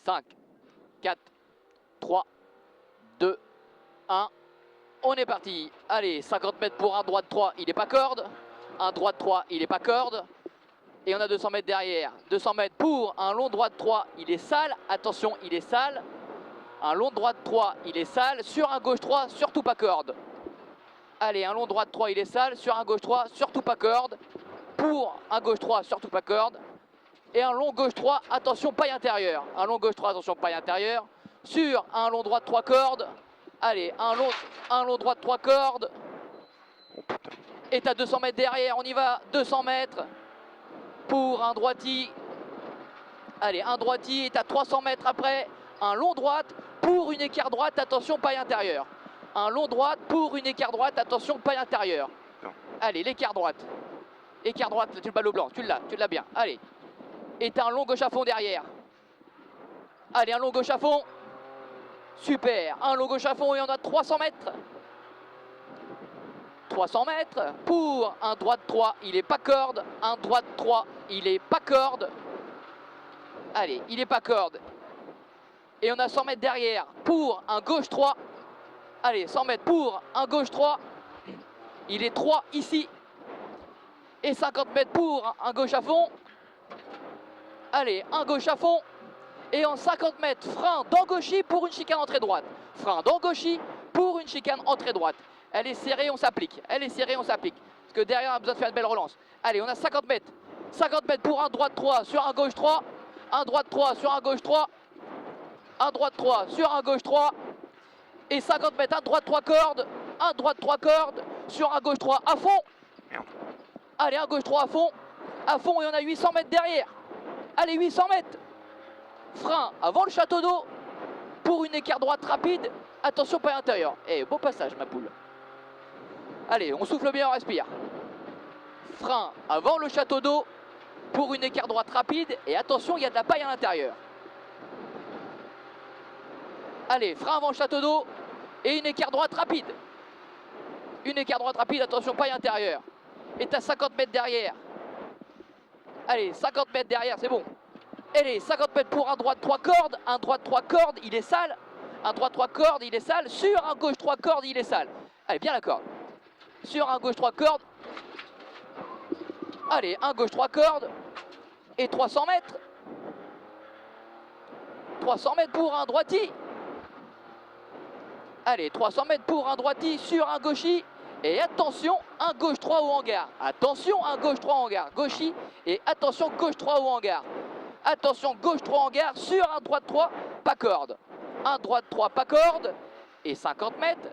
5, 4, 3, 2, 1. On est parti. Allez, 50 mètres pour un droit de 3, il n'est pas corde. Un droit de 3, il n'est pas corde. Et on a 200 mètres derrière. 200 mètres pour un long droit de 3, il est sale. Attention, il est sale. Un long droit de 3, il est sale. Sur un gauche 3, surtout pas corde. Allez, un long droit de 3, il est sale. Sur un gauche 3, surtout pas corde. Pour un gauche 3, surtout pas corde. Et un long gauche 3, attention, paille intérieure. Un long gauche 3, attention, paille intérieure. Sur un long droit de 3 cordes. Allez, un long droit de 3 cordes. Et t'as 200 mètres derrière, on y va. 200 mètres pour un droiti. Allez, un droiti, et t'as 300 mètres après. Un long droite pour une écart droite, attention, paille intérieure. Un long droite pour une écart droite, attention, paille intérieure. Allez, l'écart droite. Écart droite, tu le ballot blanc, tu l'as bien. Allez. Et t'as un long gauche à fond derrière. Allez, un long gauche à fond. Super, un long gauche à fond et on a 300 mètres. 300 mètres pour un droit de 3, il est pas corde. Un droit de 3, il est pas corde. Allez, il est pas corde. Et on a 100 mètres derrière pour un gauche 3. Allez, 100 mètres pour un gauche 3. Il est 3 ici. Et 50 mètres pour un gauche à fond. Allez, un gauche à fond. Et en 50 mètres, frein d'engauchis pour une chicane entrée droite. Frein d'engauchis pour une chicane entrée droite. Elle est serrée, on s'applique. Elle est serrée, on s'applique. Parce que derrière, on a besoin de faire une belle relance. Allez, on a 50 mètres. 50 mètres pour un droit de 3 sur un gauche 3. Un droit de 3 sur un gauche 3. Un droit de 3 sur un gauche 3. Et 50 mètres, un droit de 3 cordes. Un droit de 3 cordes sur un gauche 3 à fond. Allez, un gauche 3 à fond. À fond, et on a 800 mètres derrière. Allez, 800 mètres. Frein avant le château d'eau pour une écart droite rapide. Attention, pas intérieur. Eh, beau passage, ma poule. Allez, on souffle bien, on respire. Frein avant le château d'eau pour une écart droite rapide. Et attention, il y a de la paille à l'intérieur. Allez, frein avant le château d'eau et une écart droite rapide. Une écart droite rapide, attention, paille intérieure. Et t'as 50 mètres derrière. Allez, 50 mètres derrière, c'est bon. Allez, 50 mètres pour un droit de 3 cordes. Un droit de 3 cordes, il est sale. Un droit de 3 cordes, il est sale. Sur un gauche 3 cordes, il est sale. Allez, bien la corde. Sur un gauche 3 cordes. Allez, un gauche 3 cordes. Et 300 mètres. 300 mètres pour un droiti. Allez, 300 mètres pour un droiti sur un gauchi. Et attention, un gauche 3 au hangar. Attention, un gauche 3 hangar. Gauchi. Et attention, gauche 3 au hangar. Attention, gauche 3 hangar sur un droite 3, pas corde. Un droite 3, pas corde. Et 50 mètres.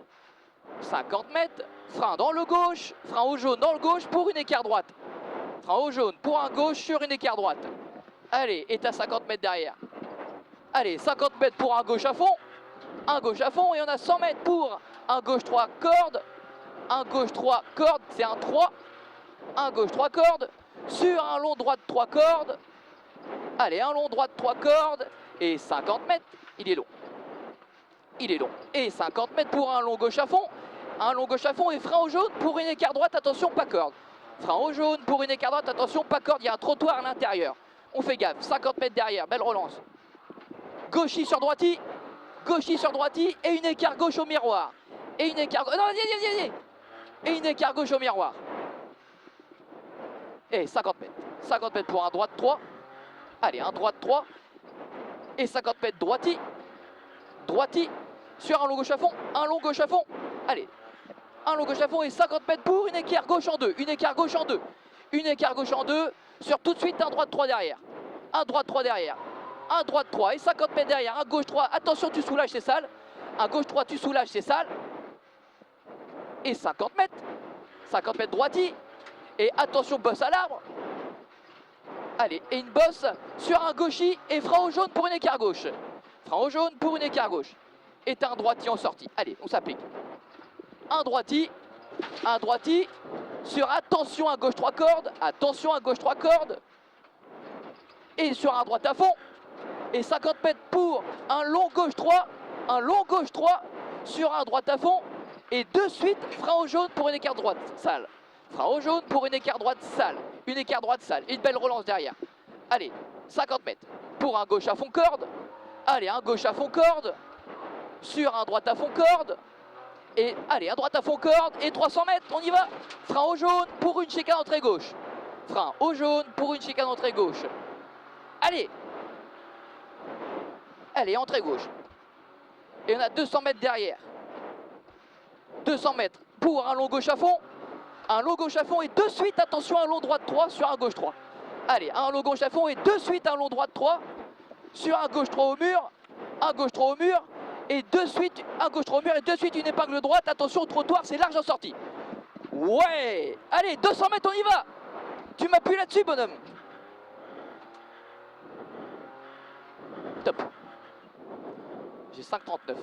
50 mètres. Frein dans le gauche. Frein au jaune dans le gauche pour une écart droite. Frein au jaune pour un gauche sur une écart droite. Allez, et t'as 50 mètres derrière. Allez, 50 mètres pour un gauche à fond. Un gauche à fond et on a 100 mètres pour un gauche 3 corde. Un gauche 3 corde, c'est un 3. Un gauche 3 cordes. Sur un long droit de 3 cordes. Allez, un long droit de 3 cordes. Et 50 mètres, il est long. Il est long. Et 50 mètres pour un long gauche à fond. Un long gauche à fond et frein au jaune pour une écart droite, attention, pas corde. Frein au jaune pour une écart droite, attention, pas corde, il y a un trottoir à l'intérieur. On fait gaffe, 50 mètres derrière, belle relance. Gauchi sur droiti. Gauchi sur droiti et une écart gauche au miroir. Et une écart gauche. Non, vas-y. Et une écart gauche au miroir. Et 50 mètres. 50 mètres pour un droit de 3. Allez, un droit de 3. Et 50 mètres droiti. Droiti. Sur un long gauche à fond. Un long gauche à fond. Allez. Un long gauche à fond et 50 mètres pour une écart gauche en 2. Une écart gauche en 2. Une écart gauche en 2. Sur tout de suite un droit de 3 derrière. Un droit de 3 derrière. Un droit de 3 et 50 mètres derrière. Un gauche 3. Attention, tu soulages, c'est sale. Un gauche 3, tu soulages, c'est sale. Et 50 mètres. 50 mètres droiti. Et attention, bosse à l'arbre. Allez, et une bosse sur un gauchi et frein au jaune pour une écart gauche. Frein au jaune pour une écart gauche. Et un droiti en sortie. Allez, on s'applique. Un droiti sur attention à gauche 3 cordes. Attention à gauche 3 cordes. Et sur un droite à fond. Et 50 mètres pour un long gauche 3. Un long gauche 3 sur un droite à fond. Et de suite, frein au jaune pour une écart droite sale. Frein au jaune pour une écart droite sale. Une écart droite sale. Et une belle relance derrière. Allez, 50 mètres pour un gauche à fond corde. Allez, un gauche à fond corde. Sur un droite à fond corde. Et allez, un droite à fond corde. Et 300 mètres, on y va. Frein au jaune pour une chicane entrée gauche. Frein au jaune pour une chicane entrée gauche. Allez. Allez, entrée gauche. Et on a 200 mètres derrière. 200 mètres pour un long gauche à fond. Un long gauche à fond et de suite, attention, un long droite 3 sur un gauche 3. Allez, un long gauche à fond et de suite un long droite 3 sur un gauche 3 au mur. Un gauche 3 au mur. Et de suite, un gauche 3 au mur et de suite une épingle droite. Attention, trottoir, c'est large en sortie. Ouais. Allez, 200 mètres, on y va. Tu m'appuies là-dessus, bonhomme. Top. J'ai 5,39.